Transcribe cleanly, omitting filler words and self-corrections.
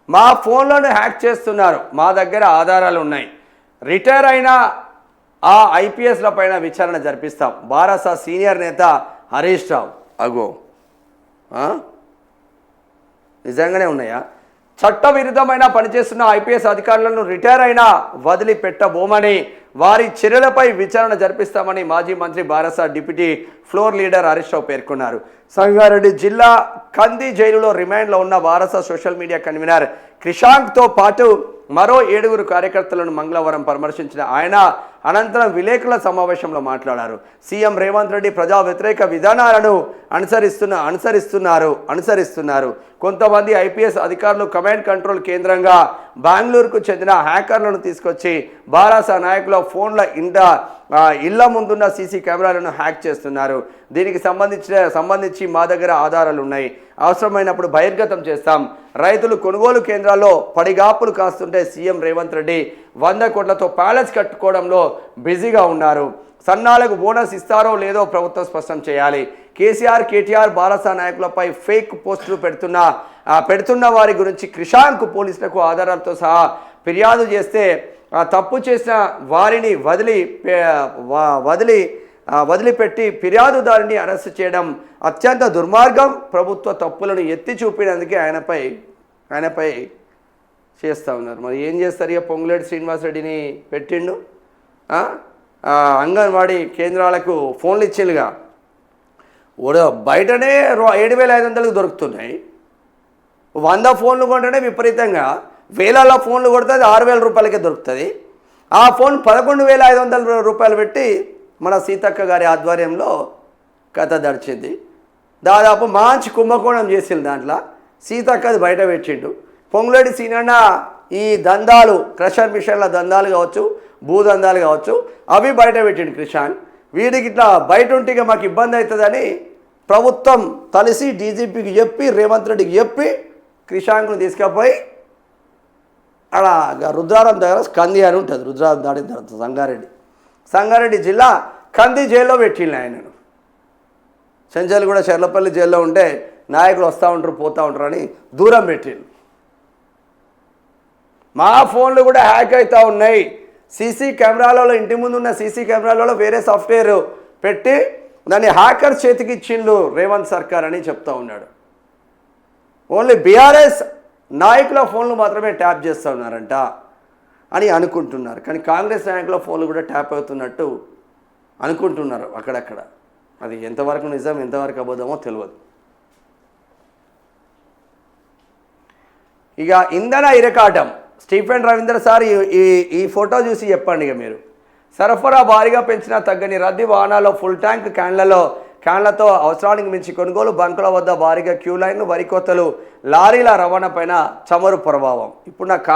మా ఫోన్లను హ్యాక్ చేస్తున్నారు, మా దగ్గర ఆధారాలు ఉన్నాయి, రిటైర్ అయిన ఆ ఐపీఎస్ల పైన విచారణ జరిపిస్తాం. బారాస సీనియర్ నేత హరీష్ రావు. అగో నిజంగానే ఉన్నాయా? చట్టవిరుద్ధమైన పనిచేస్తున్న ఐపీఎస్ అధికారులను రిటైర్ అయినా వదిలిపెట్టబోమని, వారి చర్యలపై విచారణ జరిపిస్తామని మాజీ మంత్రి బారాస deputy floor leader Harish Rao పేర్కొన్నారు. సంగారెడ్డి జిల్లా కంది జైలులో రిమాండ్లో ఉన్న బారాస సోషల్ మీడియా కన్వీనర్ క్రిషాంక్తో పాటు మరో 7 కార్యకర్తలను మంగళవారం పరామర్శించిన ఆయన అనంతరం విలేకరుల సమావేశంలో మాట్లాడారు. సీఎం రేవంత్ రెడ్డి ప్రజా వ్యతిరేక విధానాలను అనుసరిస్తున్నారు. కొంతమంది ఐపీఎస్ అధికారులు కమాండ్ కంట్రోల్ కేంద్రంగా బెంగళూరుకు చెందిన హ్యాకర్లను తీసుకొచ్చి బారాస నాయకుల ఫోన్ల ఇళ్ల ముందున్న సీసీ కెమెరాలను హ్యాక్ చేస్తున్నారు. దీనికి సంబంధించి మా దగ్గర ఆధారాలు ఉన్నాయి, అవసరమైనప్పుడు బహిర్గతం చేస్తాం. రైతులు కొనుగోలు కేంద్రాల్లో పడిగాపులు కాస్తుంటే సీఎం రేవంత్ రెడ్డి 100 కోట్లతో ప్యాలెస్ కట్టుకోవడంలో బిజీగా ఉన్నారు. సన్నాలకు బోనస్ ఇస్తారో లేదో ప్రభుత్వం స్పష్టం చేయాలి. కేటీఆర్ బారాస నాయకులపై ఫేక్ పోస్టులు పెడుతున్న వారి గురించి క్రిషాంక్ పోలీసులకు ఆధారాలతో సహా ఫిర్యాదు చేస్తే తప్పు చేసిన వారిని వదిలిపెట్టి ఫిర్యాదుదారుని అరెస్టు చేయడం అత్యంత దుర్మార్గం. ప్రభుత్వ తప్పులను ఎత్తి చూపినందుకే ఆయనపై చేస్తూ ఉన్నారు. మరి ఏం చేస్తారు? ఇక పొంగులేటి శ్రీనివాసరెడ్డిని పెట్టిండు, అంగన్వాడీ కేంద్రాలకు ఫోన్లు ఇచ్చిండుగా. బయటనే 7,500కు దొరుకుతున్నాయి. 100 ఫోన్లు కొంటేనే విపరీతంగా వేలలో ఫోన్లు కొడితే 6,000 రూపాయలకే దొరుకుతుంది. ఆ ఫోన్ 11,500 రూపాయలు పెట్టి మన సీతక్క గారి ఆధ్వర్యంలో కథ దడిచింది. దాదాపు మంచి కుంభకోణం చేసింది. దాంట్లో సీతక్కది బయట పెట్టిండు. పొంగులేటి సీనన్న ఈ దందాలు, క్రషర్ మిషన్ల దందాలు కావచ్చు, భూదందాలు కావచ్చు, అవి బయట పెట్టిండు క్రిషాంక్. వీడికి ఇట్లా బయట ఉంటే మాకు ఇబ్బంది అవుతుందని ప్రభుత్వం తలిసి డీజీపీకి చెప్పి, రేవంత్ రెడ్డికి చెప్పి క్రిషాంక్ను తీసుకుపోయి అలా రుద్రారం దగ్గర కంది అని ఉంటుంది, రుద్రారం దాటిన తర్వాత సంగారెడ్డి జిల్లా కంది జైల్లో పెట్టిండు ఆయనను. చెంచల్ కూడా చెర్లపల్లి జైల్లో ఉంటే నాయకులు వస్తూ ఉంటారు పోతూ ఉంటారు అని దూరం పెట్టిండు. మా ఫోన్లు కూడా హ్యాక్ అవుతూ ఉన్నాయి. సీసీ కెమెరాలలో, ఇంటి ముందు ఉన్న సీసీ కెమెరాలలో వేరే సాఫ్ట్వేర్ పెట్టి దాన్ని హ్యాకర్ చేతికి ఇచ్చిండు రేవంత్ సర్కార్ అని చెప్తా ఉన్నాడు. ఓన్లీ బీఆర్ఎస్ నాయకుల ఫోన్లు మాత్రమే ట్యాప్ చేస్తూ ఉన్నారంట అని అనుకుంటున్నారు. కానీ కాంగ్రెస్ నాయకుల ఫోన్లు కూడా ట్యాప్ అవుతున్నట్టు అనుకుంటున్నారు అక్కడక్కడ. అది ఎంతవరకు నిజం, ఎంతవరకు అబద్ధమో తెలియదు. ఇక ఇంధన ఇరకాటం. స్టీఫెన్ రవీంద్ర సార్ ఈ ఫోటో చూసి చెప్పండి. ఇక మీరు సరఫరా భారీగా పెంచినా తగ్గని రద్దీ, వాహనాల్లో ఫుల్ ట్యాంక్ క్యాన్లతో అవసరానికి మించి కొనుగోలు, బంకుల వద్ద భారీగా క్యూ లైన్లు, వరి కోతలు, లారీల రవాణా పైన చమురు ప్రభావం. ఇప్పుడు